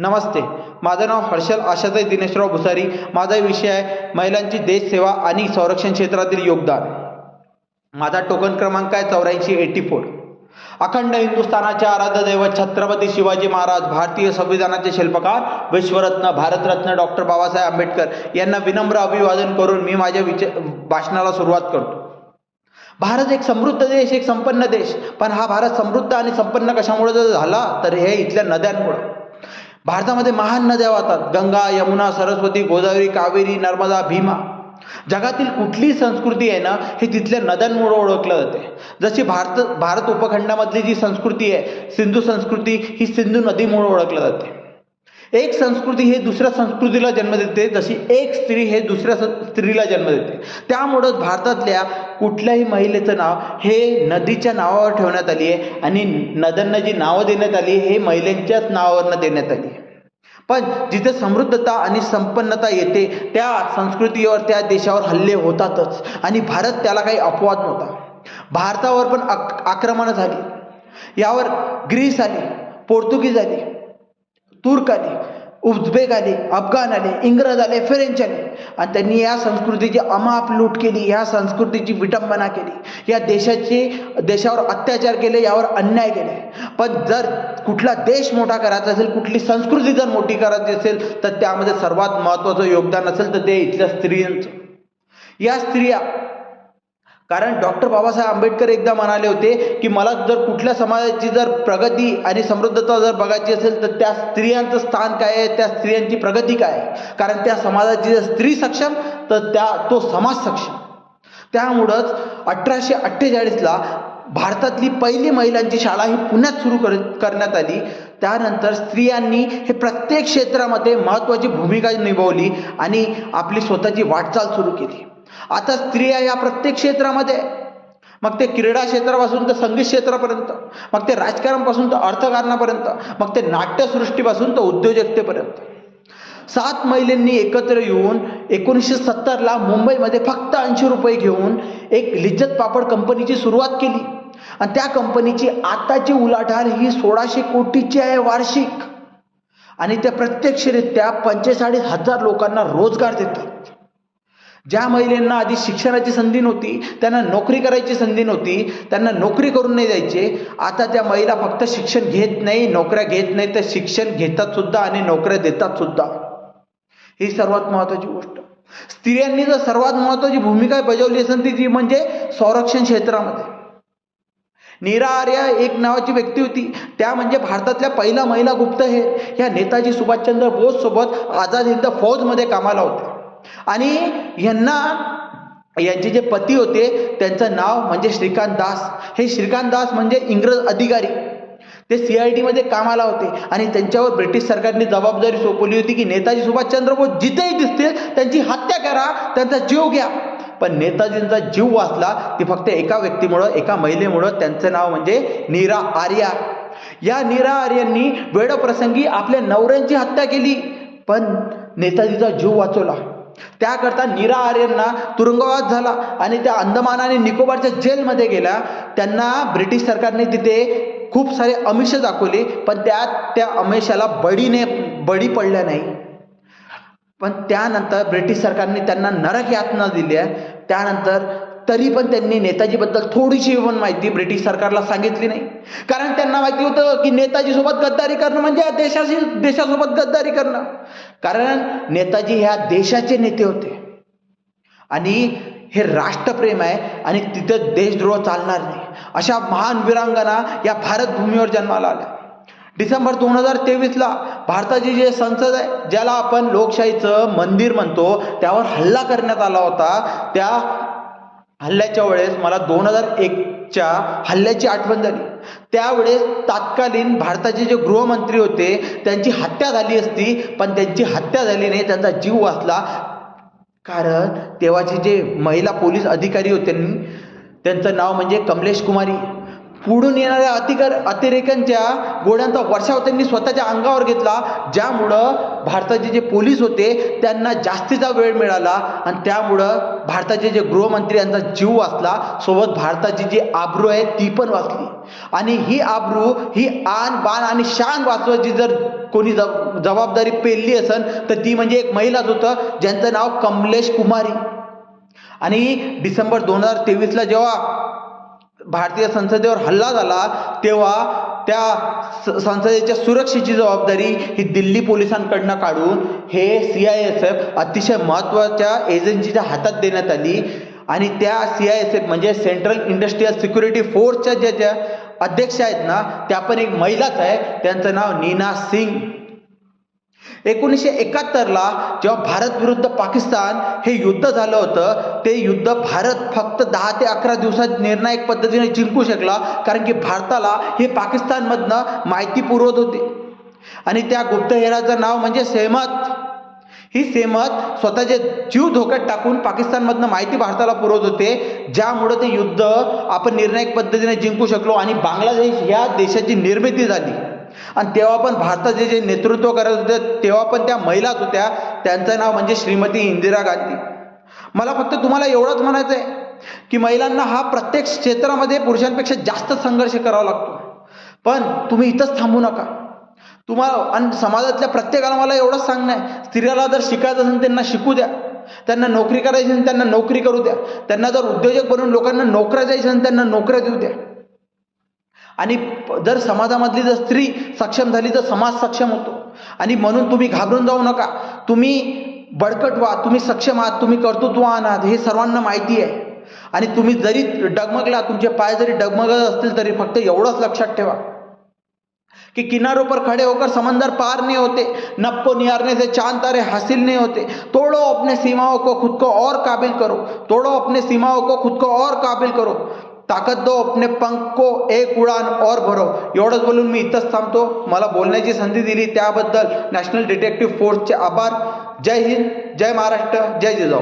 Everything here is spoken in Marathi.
नमस्ते. माझं नाव हर्षल आशाताई दिनेशराव भुसारी. माझा विषय आहे महिलांची देश सेवा आणि संरक्षण क्षेत्रातील योगदान. माझा टोकन क्रमांक आहे 8484. अखंड हिंदुस्थानाचे आराध्य दैवत छत्रपती शिवाजी महाराज, भारतीय संविधानाचे शिल्पकार, विश्वरत्न, भारतरत्न डॉक्टर बाबासाहेब आंबेडकर यांना विनम्र अभिवादन करून मी माझ्या भाषणाला सुरुवात करतो. भारत एक समृद्ध देश, एक संपन्न देश. पण हा भारत समृद्ध आणि संपन्न कशामुळे जर झाला तर हे इथल्या नद्यांमुळे. भारतामध्ये महान नद्या वाहतात. गंगा, यमुना, सरस्वती, गोदावरी, कावेरी, नर्मदा, भीमा. जगातील कुठलीही संस्कृती आहे ना, हे तिथल्या नद्यांमुळे ओळखलं जाते. जशी भारत उपखंडामधली जी संस्कृती आहे, सिंधू संस्कृती, ही सिंधू नदीमुळे ओळखलं जाते. एक संस्कृती हे दुसऱ्या संस्कृतीला जन्म देते, जशी एक स्त्री हे दुसऱ्या स्त्रीला जन्म देते. त्यामुळं भारतातल्या कुठल्याही महिलेचं नाव हे नदीच्या नावावर ठेवण्यात आली आहे आणि नद्यांना जी नावं देण्यात आली हे महिलांच्याच नावावरनं देण्यात आली आहे. पण जिथे समृद्धता आणि संपन्नता येते त्या संस्कृतीवर, त्या देशावर हल्ले होतातच आणि भारत त्याला काही अपवाद नव्हता. भारतावर पण आक्रमणं झाली. यावर ग्रीस आली, पोर्तुगीज आली, तुर्क आले, उझबेक आले, अफगाण आले, इंग्रज आले, फ्रेंच आले आणि त्यांनी या संस्कृतीची अमाप लूट केली, या संस्कृतीची विटंबना केली, या देशावर अत्याचार केले, यावर अन्याय केले. पण जर कुठला देश मोठा करायचा असेल, कुठली संस्कृती जर मोठी करायची असेल तर त्यामध्ये सर्वात महत्त्वाचं योगदान असेल तर ते इथल्या स्त्रियांचं. या स्त्रिया, कारण डॉक्टर बाबासाहेब आंबेडकर एकदा म्हणाले होते की मला जर कुठल्या समाजाची जर प्रगती आणि समृद्धता जर बघायची असेल तर त्या स्त्रियांचं स्थान काय आहे, त्या स्त्रियांची प्रगती काय आहे. कारण त्या समाजाची जर स्त्री सक्षम तर तो समाज सक्षम. त्यामुळंच 1848ला भारतातली पहिली महिलांची शाळा ही पुण्यात सुरू करण्यात आली. त्यानंतर स्त्रियांनी हे प्रत्येक क्षेत्रामध्ये महत्त्वाची भूमिका निभावली आणि आपली स्वतःची वाटचाल सुरू केली. आता स्त्रिया या प्रत्येक क्षेत्रामध्ये, मग ते क्रीडा क्षेत्रापासून तर संगीत क्षेत्रापर्यंत, मग ते राजकारणापासून तर अर्थकारणापर्यंत, मग ते नाट्यसृष्टीपासून तर उद्योजकतेपर्यंत, 7 महिलांनी एकत्र येऊन 1970ला मुंबईमध्ये फक्त 80 रुपये घेऊन एक लिज्जत पापड कंपनीची सुरुवात केली. आणि त्या कंपनीची आताची उलाढाल ही 1600 कोटीची आहे वार्षिक. आणि त्या प्रत्यक्षरित्या 45,000 लोकांना रोजगार देतात. ज्या महिलांना आधी शिक्षणाची संधी नव्हती, त्यांना नोकरी करायची संधी नव्हती, त्यांना नोकरी करून नाही द्यायचे, आता त्या महिला फक्त शिक्षण घेत नाही, नोकऱ्या घेत नाही, तर शिक्षण घेतात सुद्धा आणि नोकऱ्या देतात सुद्धा. ही सर्वात महत्त्वाची गोष्ट. स्त्रियांनी जर सर्वात महत्त्वाची भूमिका बजावली असेल ती म्हणजे संरक्षण क्षेत्रामध्ये. नीरा आर्या एक नावाची व्यक्ती होती, त्या म्हणजे भारतातल्या पहिला महिला गुप्तहेर. ह्या नेताजी सुभाषचंद्र बोस सोबत आझाद हिंद फौजमध्ये कामाला होत्या. आणि यांचे जे पती होते त्यांचं नाव म्हणजे श्रीकांत दास. हे श्रीकांत दास म्हणजे इंग्रज अधिकारी, ते CID मध्ये कामाला होते आणि त्यांच्यावर ब्रिटिश सरकारने जबाबदारी सोपवली होती की नेताजी सुभाषचंद्र बोस जिथेही दिसतील त्यांची हत्या करा, त्यांचा जीव घ्या. पण नेताजींचा जीव वाचला ती फक्त एका व्यक्तीमुळं, एका महिलेमुळं. त्यांचं नाव म्हणजे नीरा आर्या. या नीरा आर्यांनी वेळप्रसंगी आपल्या नवऱ्यांची हत्या केली पण नेताजीचा जीव वाचवला. त्याकरता नीरा आर्यांना तुरुंगवास झाला आणि त्या अंदमान आणि निकोबारच्या जेलमध्ये गेल्या. त्यांना ब्रिटिश सरकारने तिथे खूप सारे आमिष दाखवले पण त्या आमिषाला बळी पडल्या नाही. पण त्यानंतर ब्रिटिश सरकारने त्यांना नरक यातना दिल्या. त्यानंतर तरी पण त्यांनी नेताजीबद्दल थोडीशी पण माहिती ब्रिटिश सरकारला सांगितली नाही. कारण त्यांना माहिती होतं की नेताजी सोबत गद्दारी करणं म्हणजे देशासोबत गद्दारी करणं. कारण नेताजी ह्या देशाचे नेते होते आणि हे राष्ट्रप्रेम आहे आणि तिथं देशद्रोह चालणार नाही. अशा महान वीरांगना या भारत भूमीवर जन्माला आल्या. डिसेंबर 2023ला भारताची जे संसद आहे, ज्याला आपण लोकशाहीचं मंदिर म्हणतो, त्यावर हल्ला करण्यात आला होता. त्या हल्ल्याच्या वेळेस मला 2001च्या हल्ल्याची आठवण झाली. त्यावेळेस तत्कालीन भारताचे जे गृहमंत्री होते त्यांची हत्या झाली असती पण त्यांची हत्या झाली नाही, त्यांचा जीव वाचला. कारण तेव्हाचे जे महिला पोलीस अधिकारी होते त्यांचं नाव म्हणजे कमलेश कुमारी. पुढून येणाऱ्या अतिरेक्यांच्या गोळ्यांचा वर्षाव त्यांनी स्वतःच्या अंगावर घेतला, ज्यामुळं भारताचे जे पोलीस होते त्यांना जास्तीचा वेळ मिळाला आणि त्यामुळं भारताचे जे गृहमंत्री यांचा जीव वाचला, सोबत भारताची जी आबरू आहे ती पण वाचली. आणि ही आबरू, ही आन बाण आणि शान वाचवायची जर कोणी जबाबदारी पेलली असेल तर ती म्हणजे एक महिलाच होतं, ज्यांचं नाव कमलेश कुमारी. आणि डिसेंबर 2023ला जेव्हा भारतीय संसदेवर हल्ला झाला तेव्हा त्या संसदेच्या सुरक्षेची जबाबदारी ही दिल्ली पोलिसांकडनं काढून हे CISF अतिशय महत्त्वाच्या एजन्सीच्या हातात देण्यात आली. आणि त्या CISF म्हणजे सेंट्रल इंडस्ट्रियल सिक्युरिटी फोर्सच्या ज्या अध्यक्ष आहेत ना, त्या पण एक महिलाच आहे. त्यांचं नाव नीना सिंग. 1971ला जेव्हा भारत विरुद्ध पाकिस्तान हे युद्ध झालं होतं, ते युद्ध भारत फक्त 10 ते 11 दिवसात निर्णायक पद्धतीने जिंकू शकला, कारण की भारताला हे पाकिस्तानमधनं माहिती पुरवत होते. आणि त्या गुप्तहेराचं नाव म्हणजे सेहमत. ही सेहमत स्वतःचे जीव धोक्यात टाकून पाकिस्तानमधनं माहिती भारताला पुरवत होते, ज्यामुळे ते युद्ध आपण निर्णायक पद्धतीने जिंकू शकलो आणि बांगलादेश या देशाची निर्मिती झाली. आणि तेव्हा पण भारताचे जे नेतृत्व करत होते तेव्हा पण त्या महिलाच होत्या. त्यांचं नाव म्हणजे श्रीमती इंदिरा गांधी. मला फक्त तुम्हाला एवढंच म्हणायचं आहे की महिलांना हा प्रत्येक क्षेत्रामध्ये पुरुषांपेक्षा जास्त संघर्ष करावा लागतो, पण तुम्ही इथंच थांबू नका. तुम्हाला आणि समाजातल्या प्रत्येकाला मला एवढंच सांगणं आहे, स्त्रियाला जर शिकायचं असेल त्यांना शिकू द्या, त्यांना नोकरी करायची असेल त्यांना नोकरी करू द्या, त्यांना जर उद्योजक बनवून लोकांना नोकऱ्या द्यायच्या असेल त्यांना नोकऱ्या देऊ द्या. आणि जर समाजामधली जर स्त्री सक्षम झाली तर समाज सक्षम होतो. आणि म्हणून तुम्ही घाबरून जाऊ नका, तुम्ही बळकट व्हा, तुम्ही सक्षम आहात, तुम्ही कर्तृत्ववान आहात, हे सर्वांना माहिती आहे. आणि तुम्ही जरी डगमगला, तुमचे पाय जरी डगमगत असतील तरी फक्त एवढंच लक्षात ठेवा कि किनारों पर खड़े होकर समंदर पार नहीं होते, नभ को निहारने से चांद तारे हासिल नहीं होते. तोड़ो अपने सीमाओं को, खुद को और काबिल करो. तोड़ो अपने सीमाओं को, खुद को और काबिल करो. ताकद दो अपने पंख को, एक उडान और भरो. एवढंच बोलून मी इथंच थांबतो. मला बोलण्याची संधी दिली त्याबद्दल नॅशनल डिटेक्टिव्ह फोर्सचे आभार. जय हिंद, जय महाराष्ट्र, जय जिजाऊ.